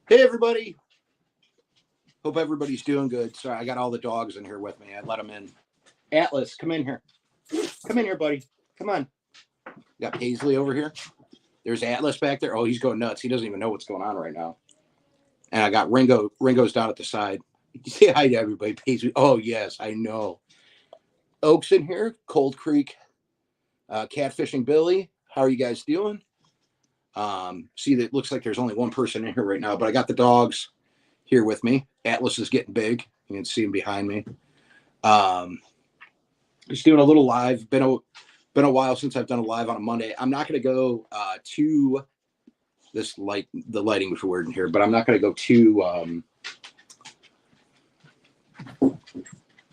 Hey, everybody. Hope everybody's doing good. Sorry, I got all the dogs in here with me. I let them in. Atlas, come in here. Come in here, buddy. Come on. Got Paisley over here. There's Atlas back there. Oh, he's going nuts. He doesn't even know what's going on right now. And I got Ringo. Ringo's down at the side. Say hi to everybody, Paisley. Oh, yes, I know. Oak's in here. Cold Creek Catfishing Billy. How are you guys doing? See, that looks like there's only one person in here right now, but I got the dogs here with me. Atlas is getting big. You can see him behind me. Just doing a little live. Been a while since I've done a live on a Monday. I'm not going to go to this light. The lighting was weird in here, but I'm not going to go to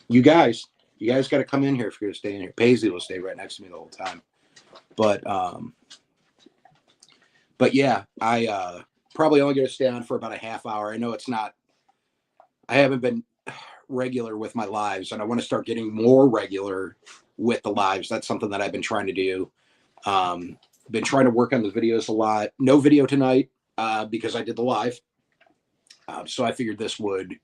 you guys. You guys got to come in here if you're going to stay in here. Paisley will stay right next to me the whole time. But yeah, I probably only going to stay on for about a half hour. I know it's not. I haven't been regular with my lives, and I want to start getting more regular with the lives. That's something that I've been trying to do. Been trying to work on the videos a lot. No video tonight because I did the live. So I figured this would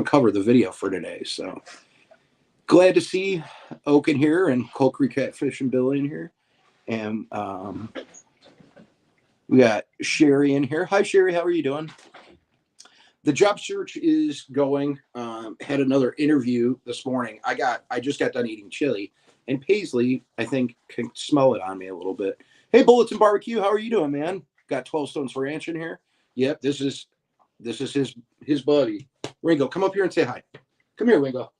cover the video for today. So glad to see Oak in here and Cold Creek Catfish and Billy in here. And we got Sherry in here. Hi, Sherry. How are you doing? The job search is going. Had another interview this morning. I just got done eating chili, and Paisley, I think, can smell it on me a little bit. Hey, Bullets and Barbecue, how are you doing, man? Got 12 Stones Ranch in here. Yep, this is his buddy. Ringo, come up here and say hi. Come here, Ringo.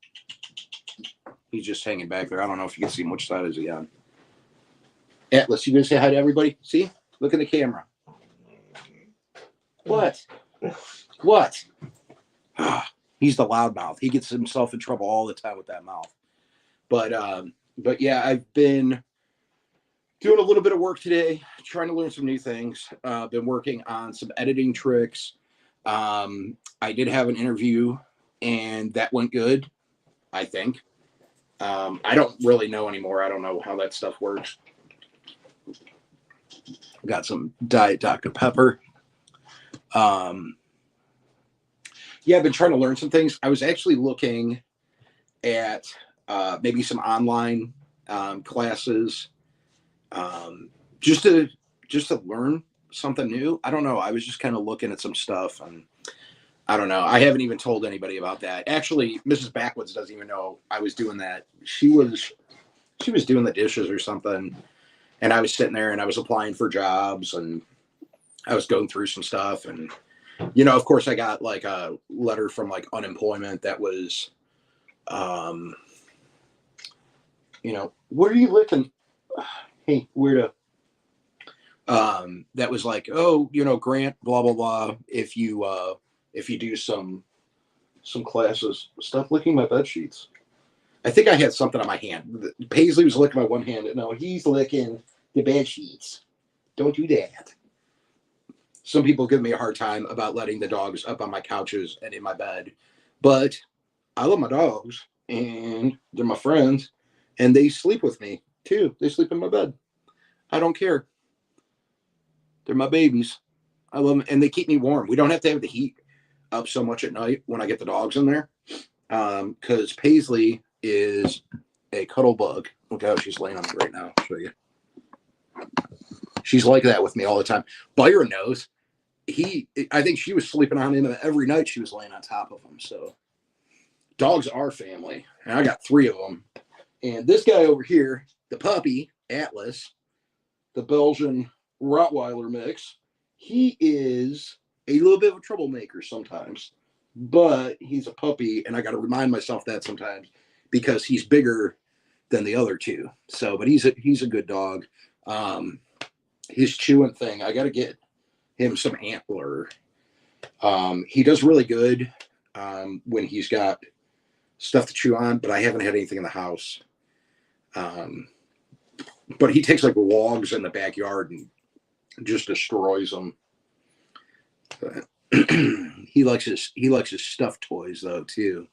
He's just hanging back there. I don't know if you can see him. Which side is he on? Atlas, you gonna say hi to everybody? See? Look at the camera. What? What? He's the loudmouth. He gets himself in trouble all the time with that mouth. But yeah, I've been doing a little bit of work today, trying to learn some new things. Been working on some editing tricks. I did have an interview, and that went good, I think. I don't really know anymore. I don't know how that stuff works. Got some Diet Dr. Pepper. Yeah, I've been trying to learn some things. I was actually looking at maybe some online classes just to learn something new. I don't know. I was just kind of looking at some stuff, and I don't know. I haven't even told anybody about that. Actually, Mrs. Backwoods doesn't even know I was doing that. She was doing the dishes or something, and I was sitting there and I was applying for jobs, and I was going through some stuff, and of course I got like a letter from like unemployment that was, what are you licking? Hey, weirdo. That was like, oh, grant, blah, blah, blah. If you do some classes, stop licking my bed sheets. I think I had something on my hand. Paisley was licking my one hand. No, he's licking the bed sheets. Don't do that. Some people give me a hard time about letting the dogs up on my couches and in my bed, but I love my dogs and they're my friends and they sleep with me too. They sleep in my bed. I don't care. They're my babies. I love them and they keep me warm. We don't have to have the heat up so much at night when I get the dogs in there. Because Paisley is a cuddle bug. Look how she's laying on me right now. I'll show you. She's like that with me all the time. Byron knows. I think she was sleeping on him every night. She was laying on top of him. So dogs are family. And I got 3 of them. And this guy over here, the puppy, Atlas, the Belgian Rottweiler mix, he is a little bit of a troublemaker sometimes. But he's a puppy, and I got to remind myself that sometimes because he's bigger than the other 2. So, but he's a good dog. His chewing thing, I got to get him some antler. He does really good when he's got stuff to chew on, but I haven't had anything in the house. But he takes like logs in the backyard and just destroys them. But he likes his stuffed toys though too.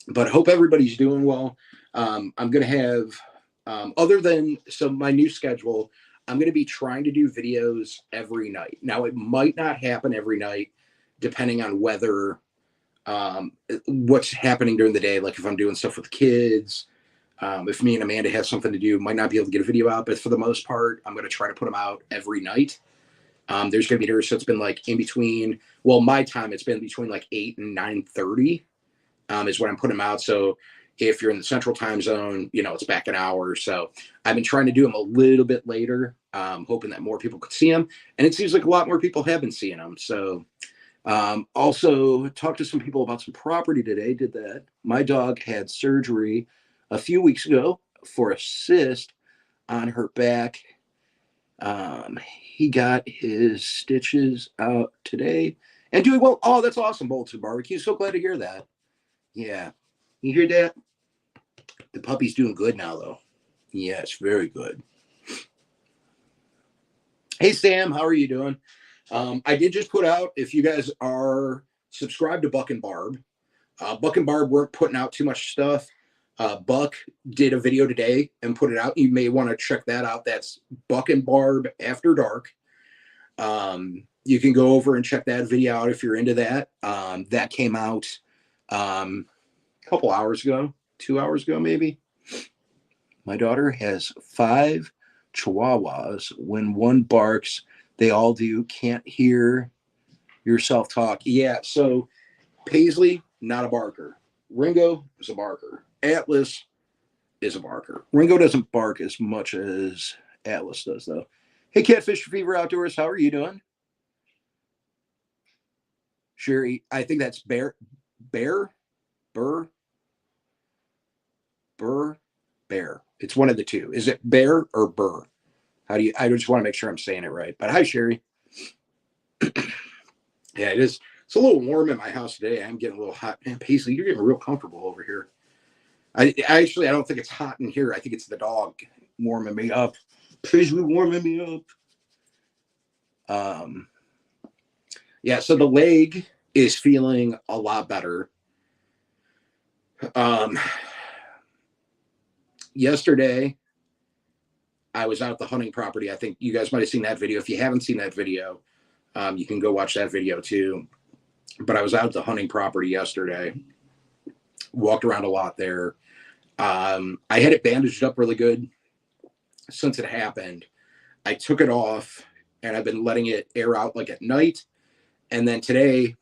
But I hope everybody's doing well. I'm gonna have other than my new schedule, I'm going to be trying to do videos every night. Now, it might not happen every night, depending on whether what's happening during the day. Like if I'm doing stuff with kids, if me and Amanda have something to do, might not be able to get a video out. But for the most part, I'm going to try to put them out every night. There's going to be days, so it's been like in between. Well, my time, it's been between like 8 and 9:30 is when I'm putting them out. So if you're in the central time zone, you know, it's back an hour. So I've been trying to do them a little bit later, hoping that more people could see them. And it seems like a lot more people have been seeing them. So also talked to some people about some property today. Did that. My dog had surgery a few weeks ago for a cyst on her back. He got his stitches out today and doing well. Oh, that's awesome, Bolton Barbecue. So glad to hear that. Yeah. You hear that? The puppy's doing good now, though. Yes, very good. Hey, Sam, how are you doing? I did just put out, if you guys are subscribed to Buck and Barb, Buck and Barb weren't putting out too much stuff. Buck did a video today and put it out. You may want to check that out. That's Buck and Barb After Dark. You can go over and check that video out if you're into that. That came out a couple hours ago, 2 hours ago, maybe. My daughter has 5 chihuahuas. When one barks, they all do. Can't hear yourself talk. Yeah, so Paisley, not a barker. Ringo is a barker. Atlas is a barker. Ringo doesn't bark as much as Atlas does, though. Hey, Catfish Fever Outdoors, how are you doing? Sherry, I think that's Bear. It's one of the two. Is it Bear or Burr? How do you? I just want to make sure I'm saying it right. But hi, Sherry. Yeah, it is. It's a little warm in my house today. I'm getting a little hot. Man, Paisley, you're getting real comfortable over here. I don't think it's hot in here. I think it's the dog warming me up. Paisley warming me up. Yeah, so the leg is feeling a lot better. Yesterday, I was out at the hunting property. I think you guys might have seen that video. If you haven't seen that video, you can go watch that video too. But I was out at the hunting property yesterday, walked around a lot there. I had it bandaged up really good since it happened. I took it off and I've been letting it air out like at night. And then today,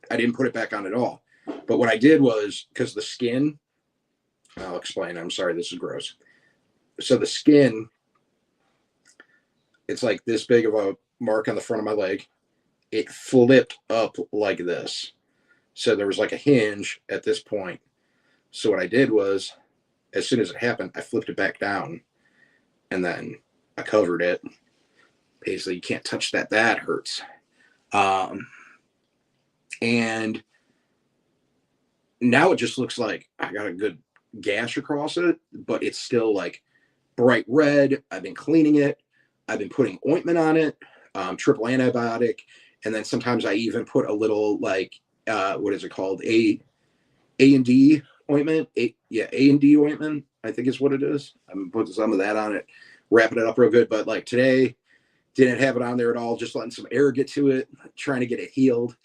I didn't put it back on at all. But what I did was, because the skin, I'll explain. I'm sorry, this is gross. So the skin, it's like this big of a mark on the front of my leg. It flipped up like this. So there was like a hinge at this point. So what I did was, as soon as it happened, I flipped it back down and then I covered it. Basically, you can't touch that. That hurts. And now it just looks like I got a good gash across it, but it's still like bright red. I've been cleaning it. I've been putting ointment on it, triple antibiotic. And then sometimes I even put a little like, what is it called? A&D ointment. A&D ointment, I think is what it is. I'm putting some of that on it, wrapping it up real good. But like today, didn't have it on there at all. Just letting some air get to it, trying to get it healed.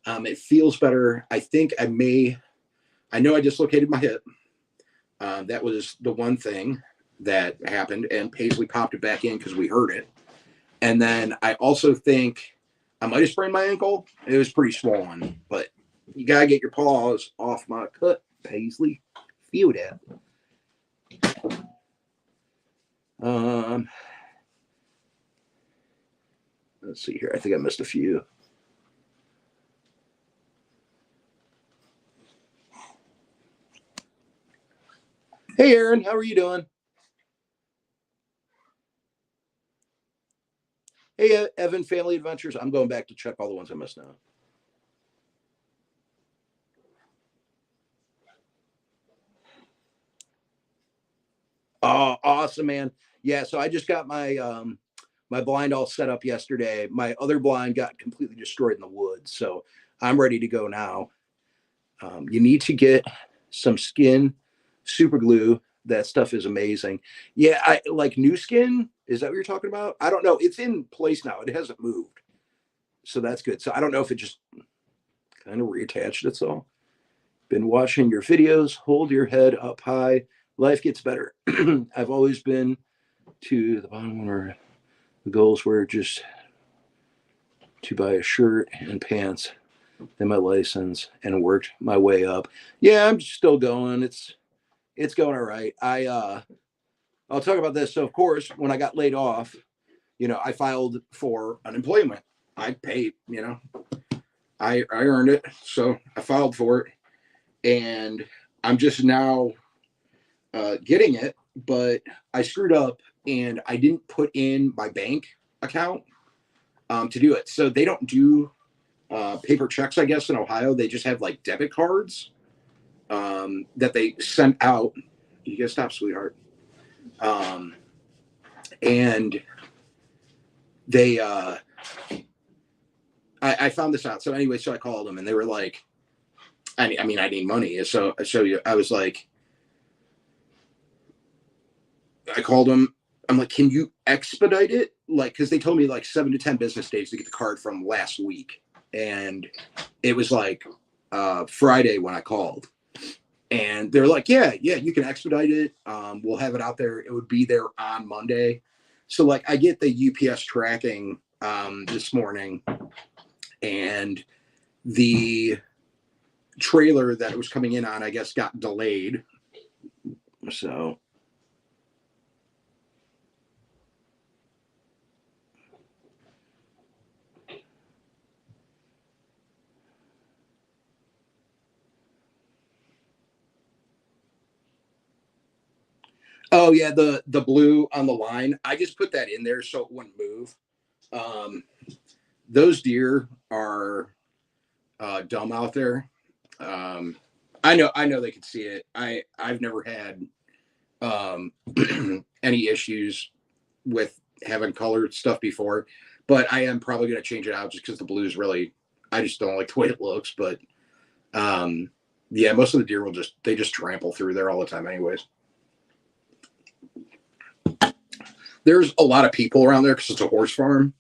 It feels better. I think I know I dislocated my hip. That was the one thing that happened, and Paisley popped it back in because we heard it. And then I also think I might have sprained my ankle. It was pretty swollen, but you gotta get your paws off my cut, Paisley. Feel that. Let's see here. I think I missed a few. Hey, Aaron, how are you doing? Hey, Evan, Family Adventures. I'm going back to check all the ones I missed now. Oh, awesome, man. Yeah, so I just got my my blind all set up yesterday. My other blind got completely destroyed in the woods, so I'm ready to go now. You need to get some skin super glue. That stuff is amazing. Yeah, I like new skin Is that what you're talking about? I don't know. It's in place now. It hasn't moved. So that's good. So I don't know if it just kind of reattached itself. Been watching your videos. Hold your head up high. Life gets better. I've always been to the bottom where the goals were just to buy a shirt and pants and my license and worked my way up. Yeah, I'm still going. It's going all right. I'll talk about this. So of course, when I got laid off, I filed for unemployment. I paid, I earned it. So I filed for it, and I'm just now getting it, but I screwed up and I didn't put in my bank account to do it. So they don't do paper checks, I guess, in Ohio. They just have like debit cards that they sent out. You gotta stop, sweetheart. And they, I found this out. So anyway, so I called them and they were like, I need money. So I was like, I called them. I'm like, can you expedite it? Like, cause they told me like 7 to 10 business days to get the card from last week. And it was like Friday when I called, and they're like, yeah, you can expedite it. We'll have it out there. It would be there on Monday. So like I get the UPS tracking this morning, and the trailer that it was coming in on, I guess, got delayed. So oh yeah, the blue on the line, I just put that in there so it wouldn't move. Those deer are dumb out there. I know they could see it. I've never had any issues with having colored stuff before, but I am probably going to change it out just because the blues really, I just don't like the way it looks. But yeah, most of the deer they just trample through there all the time anyways. There's a lot of people around there because it's a horse farm.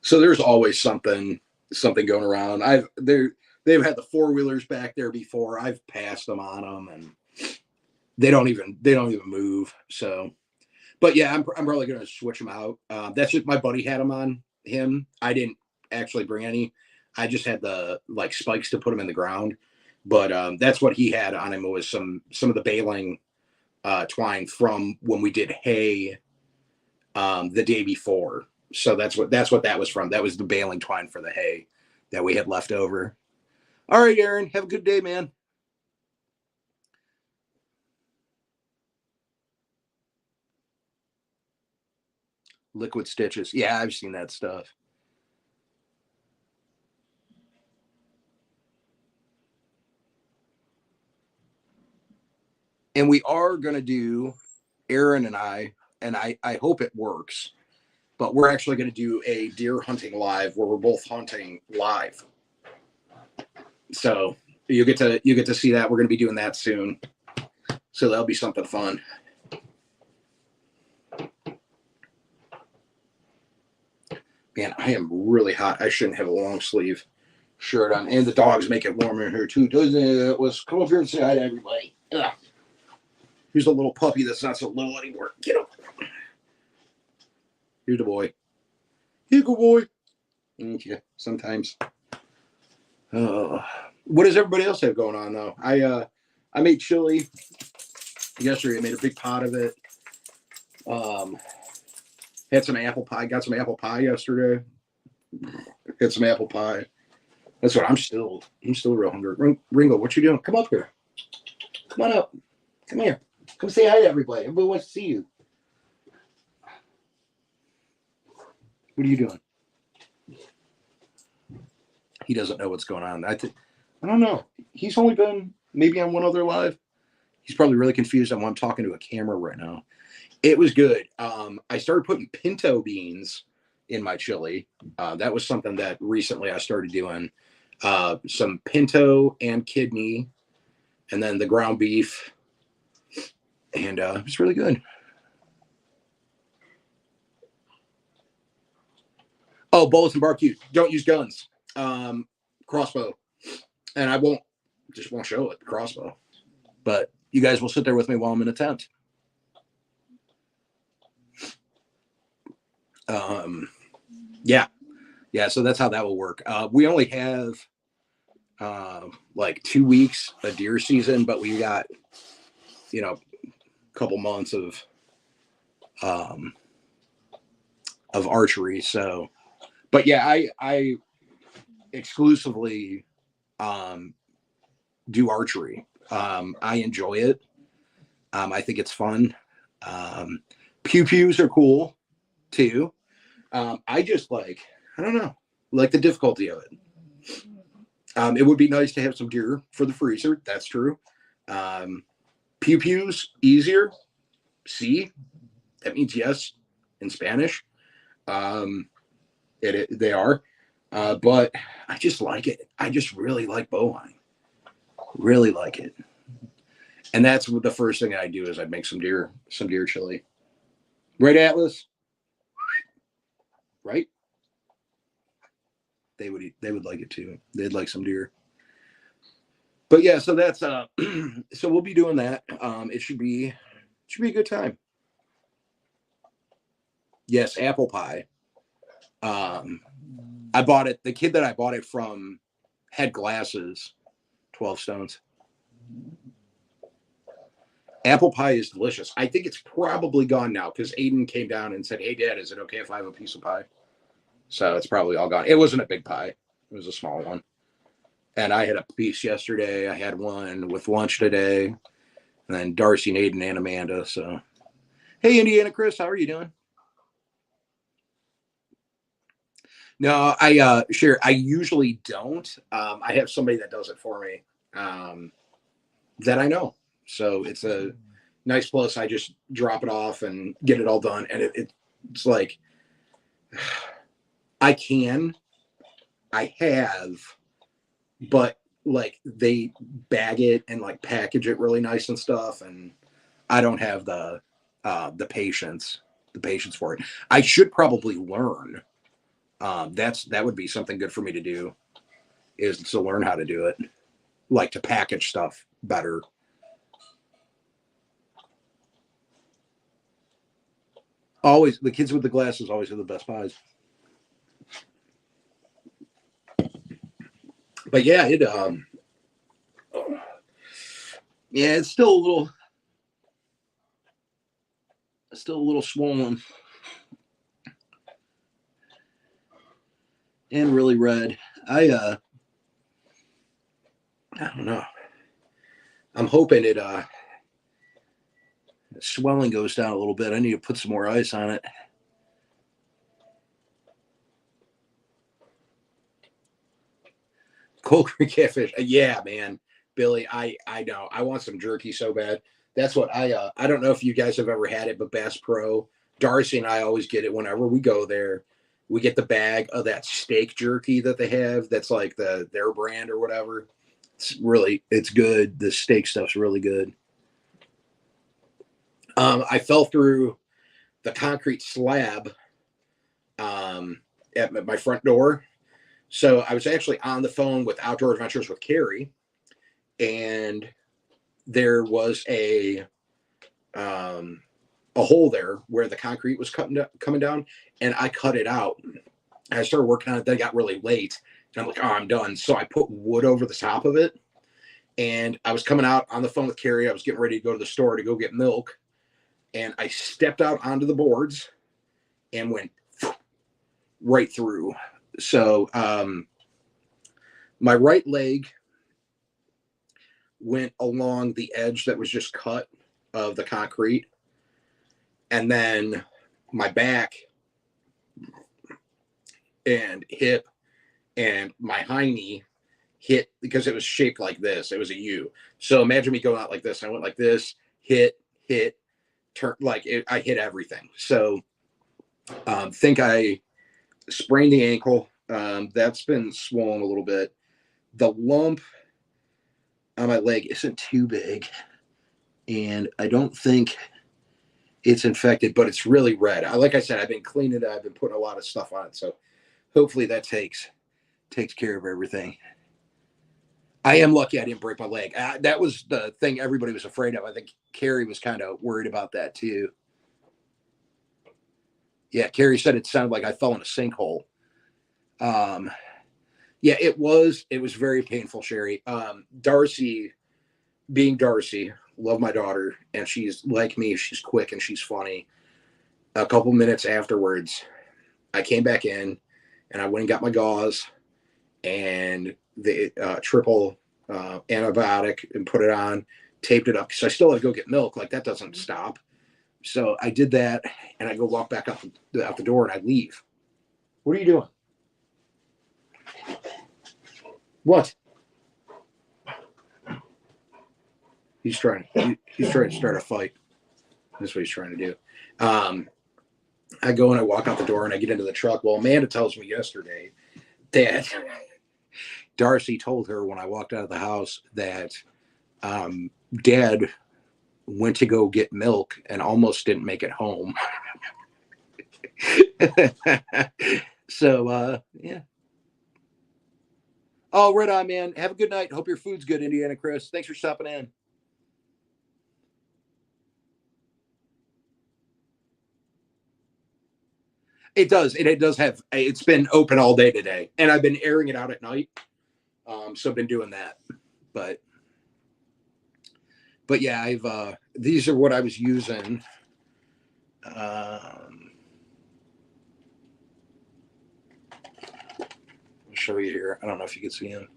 So there's always something going around. They've had the 4-wheelers back there before. I've passed them on them, and they don't even move. So, but yeah, I'm probably going to switch them out. That's just my buddy had them on him. I didn't actually bring any. I just had the like spikes to put them in the ground. But that's what he had on him was some of the baling twine from when we did hay the day before. So that's what that was from. That was the baling twine for the hay that we had left over. All right, Aaron, have a good day, man. Liquid stitches. Yeah, I've seen that stuff. And we are going to do, Aaron and I hope it works, but we're actually going to do a deer hunting live where we're both hunting live. So you get to see that. We're going to be doing that soon. So that'll be something fun. Man, I am really hot. I shouldn't have a long sleeve shirt on. And the dogs make it warmer in here too, doesn't it? Let's come up here and say hi to everybody. Ugh. Here's a little puppy that's not so little anymore. Get him. Here's the boy. Here you go, boy. Okay, sometimes. What does everybody else have going on though? I made chili yesterday. I made a big pot of it. Had some apple pie. Got some apple pie yesterday. Had some apple pie. That's what I'm still real hungry. Ringo, what you doing? Come up here. Come on up. Come here. Come say hi to everybody. Everybody wants to see you. What are you doing? He doesn't know what's going on. I don't know. He's only been maybe on one other live. He's probably really confused on why I'm talking to a camera right now. It was good. I started putting pinto beans in my chili. That was something that recently I started doing. Some pinto and kidney, and then the ground beef. And it was really good. Oh, bullets and barbecue. Don't use guns. Crossbow. And I won't show it, crossbow. But you guys will sit there with me while I'm in a tent. Yeah. So that's how that will work. We only have like 2 weeks of deer season, but we got, a couple months of archery. So, but yeah, I exclusively do archery. I enjoy it. I think it's fun. Pew pews are cool too. I just I don't know, like the difficulty of it. It would be nice to have some deer for the freezer. That's true. Pew pews, easier. Sí, that means yes in Spanish. They are. But I just like it. I just really like bow hunting. Really like it. And that's what the first thing I do is I'd make some deer chili. Right, Atlas? Right? They would like it too. They'd like some deer. But yeah, so that's so we'll be doing that. It should be a good time. Yes, apple pie. I bought it. The kid that I bought it from had glasses, 12 stones. Apple pie is delicious. I think it's probably gone now because Aiden came down and said, "Hey, Dad, is it okay if I have a piece of pie?" So it's probably all gone. It wasn't a big pie. It was a small one. And I had a piece yesterday. I had one with lunch today. And then Darcy, and Aiden, and Amanda. So, hey, Indiana Chris, how are you doing? No, I usually don't. I have somebody that does it for me that I know. So it's a nice plus. I just drop it off and get it all done. And it's like, I have, but like they bag it and like package it really nice and stuff. And I don't have the patience for it. I should probably learn. That would be something good for me to do, is to learn how to do it, like to package stuff better. Always, the kids with the glasses always have the best pies. But yeah, it's still a little swollen and really red. I don't know. I'm hoping swelling goes down a little bit. I need to put some more ice on it. Cold Creek catfish. Yeah, man. Billy, I know. I want some jerky so bad. That's what I don't know if you guys have ever had it, but Bass Pro, Darcy and I always get it whenever we go there. We get the bag of that steak jerky that they have. That's like their brand or whatever. It's good. The steak stuff's really good. I fell through the concrete slab at my front door. So I was actually on the phone with Outdoor Adventures with Carrie, and there was a hole there where the concrete was coming down, and I cut it out. I started working on it. Then it got really late, and I'm like, "Oh, I'm done." So I put wood over the top of it, and I was coming out on the phone with Carrie. I was getting ready to go to the store to go get milk, and I stepped out onto the boards and went right through. So my right leg went along the edge that was just cut of the concrete, and then my back and hip and my hind knee hit, because it was shaped like this. It was a U. So imagine me going out like this. I went like this, hit, turn, I hit everything. So think I sprained the ankle. That's been swollen a little bit. The lump on my leg isn't too big, and I don't think it's infected, but it's really red. Like I said, I've been cleaning it. I've been putting a lot of stuff on it. So hopefully that takes care of everything. I am lucky I didn't break my leg. That was the thing everybody was afraid of. I think Carrie was kind of worried about that too. Yeah, Carrie said it sounded like I fell in a sinkhole. Um, yeah, it was very painful, Sherry. Darcy, being Darcy, love my daughter, and she's like me. She's quick and she's funny. A couple minutes afterwards, I came back in and I went and got my gauze and the triple antibiotic and put it on, taped it up because I still had to go get milk. Like that doesn't stop. So I did that and I go walk back out the door and I leave. What are you doing? What? He's trying to start a fight. That's what he's trying to do. I go and I walk out the door and I get into the truck. Well, Amanda tells me yesterday that Darcy told her when I walked out of the house that Dad went to go get milk and almost didn't make it home. So, yeah. Oh, right on, man. Have a good night. Hope your food's good, Indiana Chris. Thanks for stopping in. It does. It does have. It's been open all day today, and I've been airing it out at night. So I've been doing that. But yeah, I've. These are what I was using. I'll show you here. I don't know if you can see them.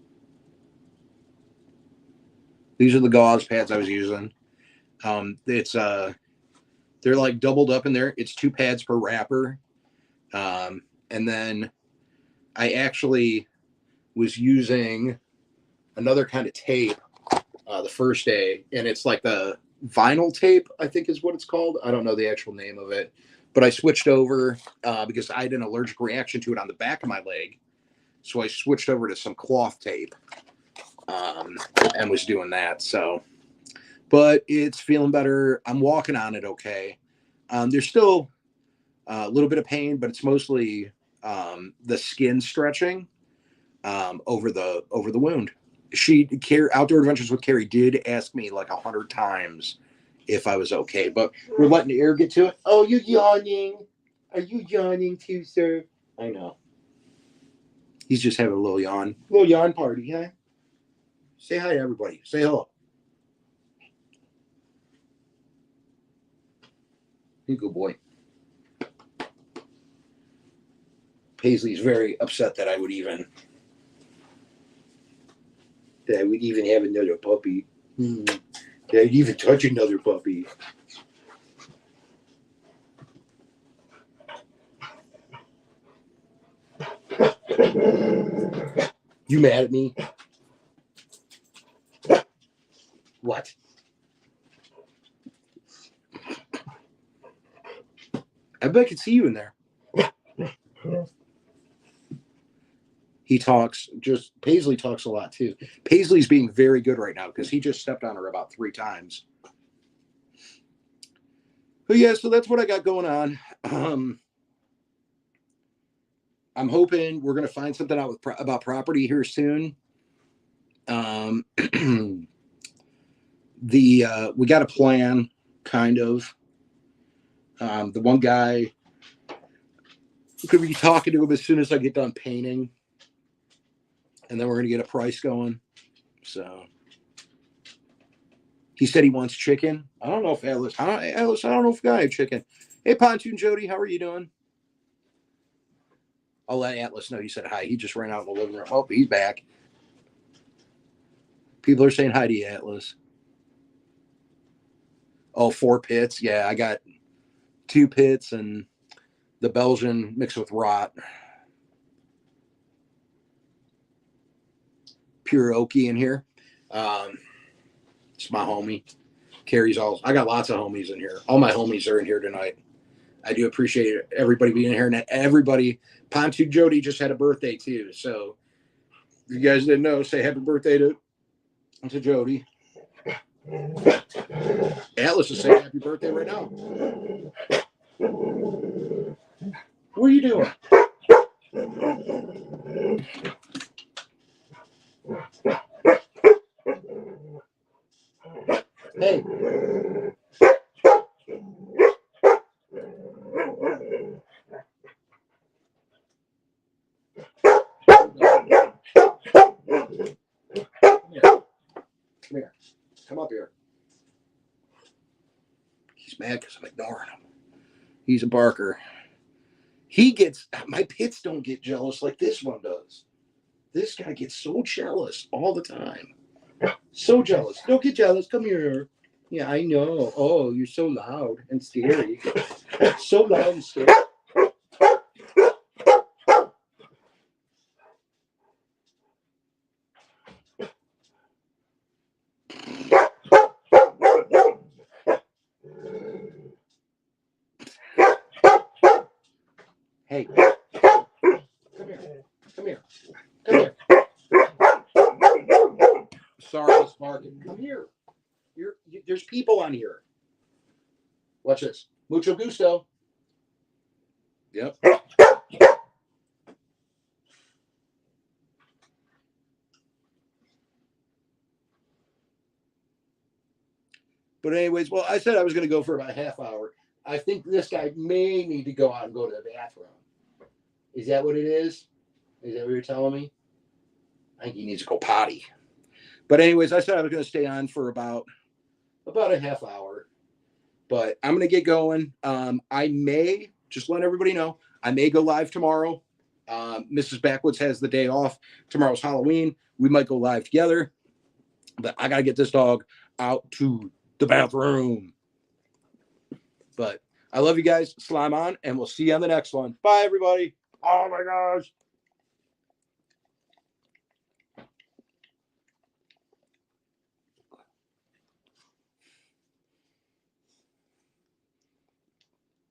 These are the gauze pads I was using. It's they're like doubled up in there. It's 2 pads per wrapper. And then I actually was using another kind of tape the first day, and it's like the vinyl tape, I think is what it's called. I don't know the actual name of it, but I switched over because I had an allergic reaction to it on the back of my leg. So I switched over to some cloth tape and was doing that. So, but it's feeling better. I'm walking on it okay. There's still a little bit of pain, but it's mostly the skin stretching over the wound. Outdoor Adventures with Carrie did ask me like 100 times if I was okay, but we're letting the air get to it. Oh, you yawning? Are you yawning too, sir? I know. He's just having a little yawn party, huh? Say hi to everybody. Say hello. You good boy. Paisley's very upset that I would even have another puppy. That I'd even touch another puppy. You mad at me? What? I bet I could see you in there. He talks, Paisley talks a lot too. Paisley's being very good right now because he just stepped on her about 3 times. But yeah, so that's what I got going on. I'm hoping we're going to find something out about property here soon. We got a plan, kind of. The one guy, we could be talking to him as soon as I get done painting. And then we're going to get a price going. So he said he wants chicken. I don't know if Atlas, I don't know if I have chicken. Hey, Pontoon Jody, how are you doing? I'll let Atlas know you said hi. He just ran out in the living room. Oh, he's back. People are saying hi to you, Atlas. Oh, 4 pits. Yeah, I got 2 pits and the Belgian mixed with rot. Pure Okie in here. It's my homie. Carrie's I got lots of homies in here. All my homies are in here tonight. I do appreciate everybody being here. And everybody, Pontoon Jody just had a birthday too. So if you guys didn't know, say happy birthday to Jody. Atlas is saying happy birthday right now. What are you doing? Hey. Come here. Come up here. He's mad because I'm ignoring him. He's a barker. My pits don't get jealous like this one does. This guy gets so jealous all the time. So jealous. Don't get jealous. Come here. Yeah, I know. Oh, you're so loud and scary. So loud and scary. Hey. Come here. Come here. Come here. Sorry, Sparky. Come here. There's people on here. Watch this. Mucho gusto. Yep. But anyways, well, I said I was going to go for about a half hour. I think this guy may need to go out and go to the bathroom. Is that what it is? Is that what you're telling me? I think he needs to go potty. But anyways, I said I was going to stay on for about a half hour. But I'm going to get going. I may, just let everybody know, I may go live tomorrow. Mrs. Backwoods has the day off. Tomorrow's Halloween. We might go live together. But I got to get this dog out to the bathroom. But I love you guys. Slime on, and we'll see you on the next one. Bye, everybody. Oh, my gosh.